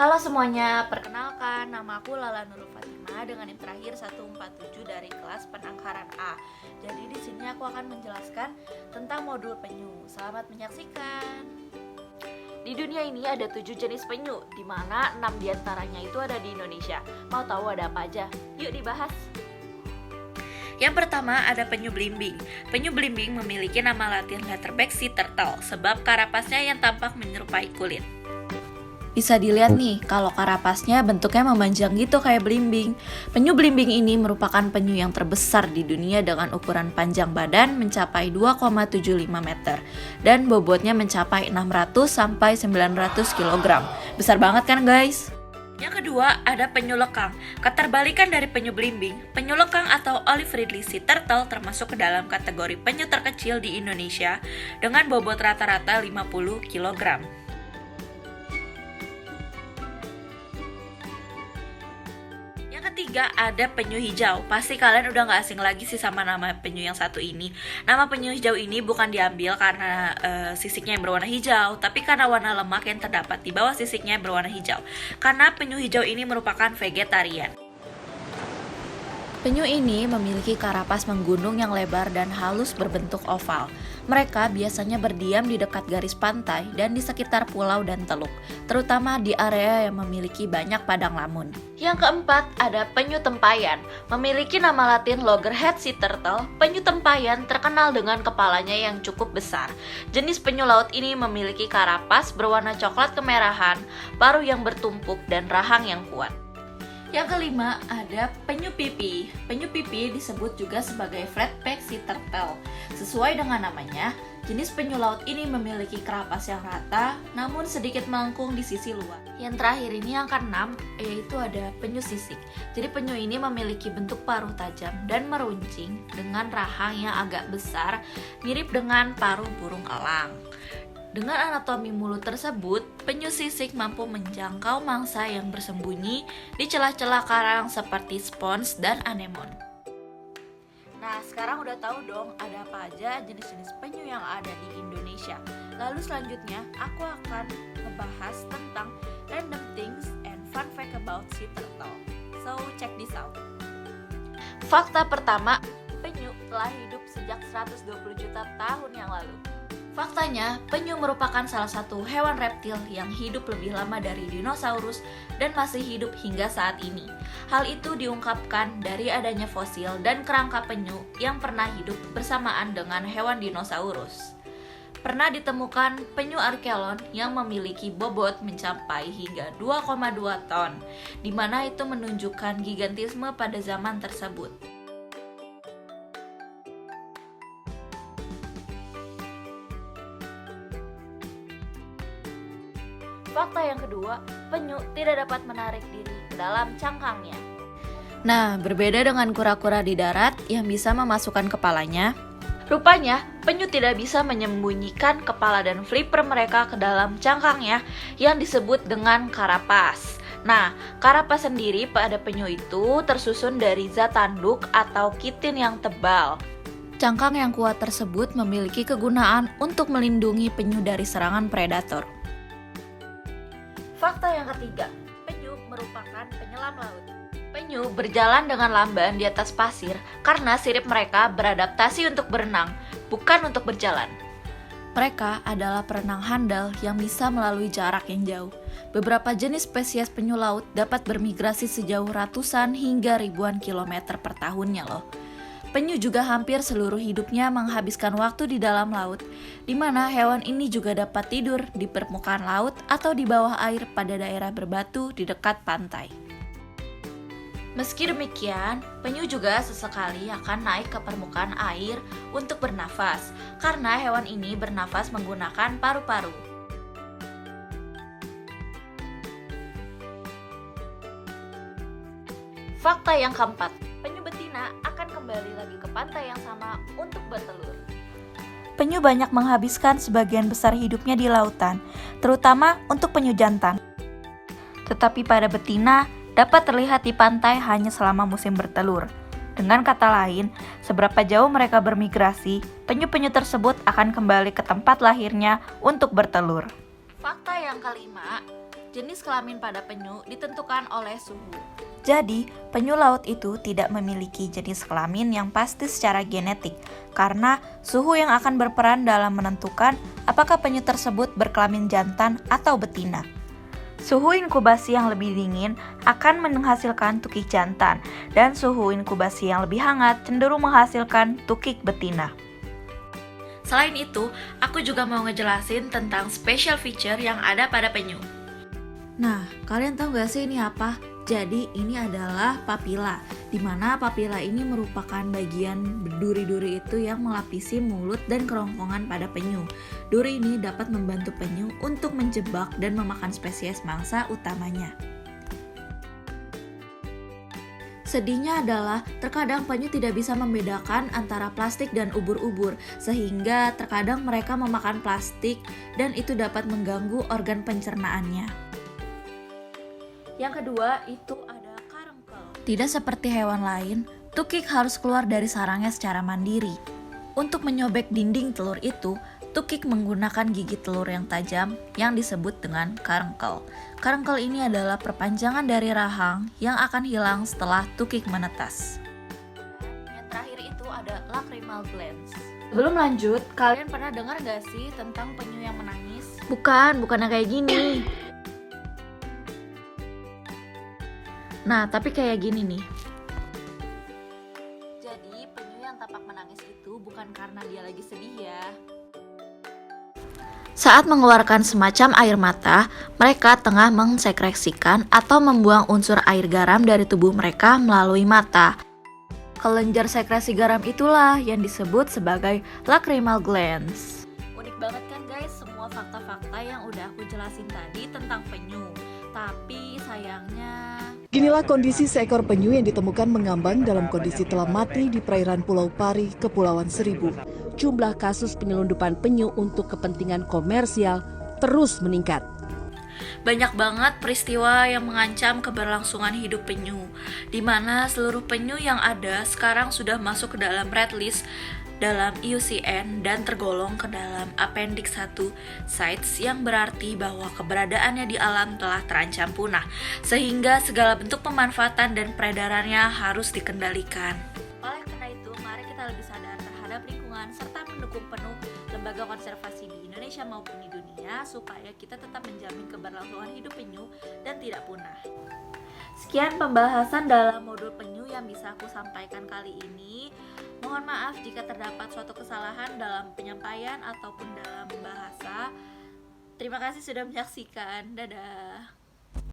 Halo semuanya, perkenalkan nama aku Lala Nurul Fatimah dengan NIM terakhir 147 dari kelas Penangkaran A. Jadi di sini aku akan menjelaskan tentang modul penyu. Selamat menyaksikan. Di dunia ini ada 7 jenis penyu, di mana 6 diantaranya itu ada di Indonesia. Mau tahu ada apa aja? Yuk dibahas. Yang pertama ada penyu belimbing. Penyu belimbing memiliki nama latin leatherback sea turtle sebab karapasnya yang tampak menyerupai kulit. Bisa dilihat nih, kalau karapasnya bentuknya memanjang gitu kayak belimbing. Penyu belimbing ini merupakan penyu yang terbesar di dunia dengan ukuran panjang badan mencapai 2,75 meter dan bobotnya mencapai 600 sampai 900 kg. Besar banget kan guys? Yang kedua, ada penyu lekang. Keterbalikan dari penyu belimbing, penyu lekang atau olive ridley sea turtle termasuk ke dalam kategori penyu terkecil di Indonesia dengan bobot rata-rata 50 kg. Ketiga ada penyu hijau. Pasti kalian udah gak asing lagi sih sama nama penyu yang satu ini. Nama penyu hijau ini bukan diambil karena sisiknya yang berwarna hijau, tapi karena warna lemak yang terdapat di bawah sisiknya yang berwarna hijau. Karena penyu hijau ini merupakan vegetarian. Penyu ini memiliki karapas menggunung yang lebar dan halus berbentuk oval. Mereka biasanya berdiam di dekat garis pantai dan di sekitar pulau dan teluk, terutama di area yang memiliki banyak padang lamun. Yang keempat, ada penyu tempayan. Memiliki nama latin loggerhead sea turtle, penyu tempayan terkenal dengan kepalanya yang cukup besar. Jenis penyu laut ini memiliki karapas berwarna coklat kemerahan, paruh yang bertumpuk, dan rahang yang kuat. Yang kelima ada penyu pipi. Penyu pipi disebut juga sebagai flatback sea turtle. Sesuai dengan namanya, jenis penyu laut ini memiliki karapas yang rata namun sedikit melengkung di sisi luar. Yang terakhir ini yang keenam, yaitu ada penyu sisik. Jadi penyu ini memiliki bentuk paruh tajam dan meruncing dengan rahang yang agak besar, mirip dengan paruh burung elang. Dengan anatomi mulut tersebut, penyu sisik mampu menjangkau mangsa yang bersembunyi di celah-celah karang seperti spons dan anemon. Nah, sekarang udah tahu dong ada apa aja jenis-jenis penyu yang ada di Indonesia. Lalu selanjutnya, aku akan ngebahas tentang random things and fun fact about sea turtle. So, check this out. Fakta pertama, penyu telah hidup sejak 120 juta tahun yang lalu. Faktanya, penyu merupakan salah satu hewan reptil yang hidup lebih lama dari dinosaurus dan masih hidup hingga saat ini. Hal itu diungkapkan dari adanya fosil dan kerangka penyu yang pernah hidup bersamaan dengan hewan dinosaurus. Pernah ditemukan penyu arkelon yang memiliki bobot mencapai hingga 2,2 ton, di mana itu menunjukkan gigantisme pada zaman tersebut. Fakta yang kedua, penyu tidak dapat menarik diri ke dalam cangkangnya. Nah, berbeda dengan kura-kura di darat yang bisa memasukkan kepalanya, rupanya penyu tidak bisa menyembunyikan kepala dan flipper mereka ke dalam cangkangnya yang disebut dengan karapas. Nah, karapas sendiri pada penyu itu tersusun dari zat tanduk atau kitin yang tebal. Cangkang yang kuat tersebut memiliki kegunaan untuk melindungi penyu dari serangan predator. Fakta yang ketiga, penyu merupakan penyelam laut. Penyu berjalan dengan lamban di atas pasir karena sirip mereka beradaptasi untuk berenang, bukan untuk berjalan. Mereka adalah perenang handal yang bisa melalui jarak yang jauh. Beberapa jenis spesies penyu laut dapat bermigrasi sejauh ratusan hingga ribuan kilometer per tahunnya loh. Penyu juga hampir seluruh hidupnya menghabiskan waktu di dalam laut, di mana hewan ini juga dapat tidur di permukaan laut atau di bawah air pada daerah berbatu di dekat pantai. Meski demikian, penyu juga sesekali akan naik ke permukaan air untuk bernafas, karena hewan ini bernafas menggunakan paru-paru. Fakta yang keempat, penyu betina akan kembali lagi ke pantai yang sama untuk bertelur. Penyu banyak menghabiskan sebagian besar hidupnya di lautan, terutama untuk penyu jantan. Tetapi pada betina, dapat terlihat di pantai hanya selama musim bertelur. Dengan kata lain, seberapa jauh mereka bermigrasi, penyu-penyu tersebut akan kembali ke tempat lahirnya untuk bertelur. Fakta yang kelima, Jenis kelamin pada penyu ditentukan oleh suhu. Jadi, penyu laut itu tidak memiliki jenis kelamin yang pasti secara genetik, karena suhu yang akan berperan dalam menentukan apakah penyu tersebut berkelamin jantan atau betina. Suhu inkubasi yang lebih dingin akan menghasilkan tukik jantan, dan suhu inkubasi yang lebih hangat cenderung menghasilkan tukik betina. Selain itu, aku juga mau ngejelasin tentang special feature yang ada pada penyu. Nah, kalian tahu gak sih ini apa? Jadi ini adalah papila, di mana papila ini merupakan bagian duri-duri itu yang melapisi mulut dan kerongkongan pada penyu. Duri ini dapat membantu penyu untuk menjebak dan memakan spesies mangsa utamanya. Sedihnya adalah terkadang penyu tidak bisa membedakan antara plastik dan ubur-ubur, sehingga terkadang mereka memakan plastik dan itu dapat mengganggu organ pencernaannya. Yang kedua itu ada karengkel. Tidak seperti hewan lain, tukik harus keluar dari sarangnya secara mandiri. Untuk menyobek dinding telur itu, tukik menggunakan gigi telur yang tajam yang disebut dengan karengkel. Karengkel ini adalah perpanjangan dari rahang yang akan hilang setelah tukik menetas. Yang terakhir itu ada lacrimal glands. Sebelum lanjut, kalian pernah dengar gak sih tentang penyu yang menangis? Bukan yang kayak gini. Nah, tapi kayak gini nih. Jadi, penyu yang tampak menangis itu bukan karena dia lagi sedih ya. Saat mengeluarkan semacam air mata, mereka tengah mensekresikan atau membuang unsur air garam dari tubuh mereka melalui mata. Kelenjar sekresi garam itulah yang disebut sebagai lacrimal glands. Unik banget kan guys, semua fakta-fakta yang udah aku jelasin tadi tentang penyu. Tapi sayangnya... Inilah kondisi seekor penyu yang ditemukan mengambang dalam kondisi telah mati di perairan Pulau Pari, Kepulauan Seribu. Jumlah kasus penyelundupan penyu untuk kepentingan komersial terus meningkat. Banyak banget peristiwa yang mengancam keberlangsungan hidup penyu, di mana seluruh penyu yang ada sekarang sudah masuk ke dalam red list dalam IUCN dan tergolong ke dalam Appendix 1 CITES, yang berarti bahwa keberadaannya di alam telah terancam punah, sehingga segala bentuk pemanfaatan dan peredarannya harus dikendalikan. Oleh karena itu, mari kita lebih sadar terhadap lingkungan serta mendukung penuh lembaga konservasi di Indonesia maupun di dunia supaya kita tetap menjamin keberlangsungan hidup penyu dan tidak punah. Sekian pembahasan dalam modul penyu yang bisa aku sampaikan kali ini. Mohon maaf jika terdapat suatu kesalahan dalam penyampaian ataupun dalam bahasa. Terima kasih sudah menyaksikan. Dadah.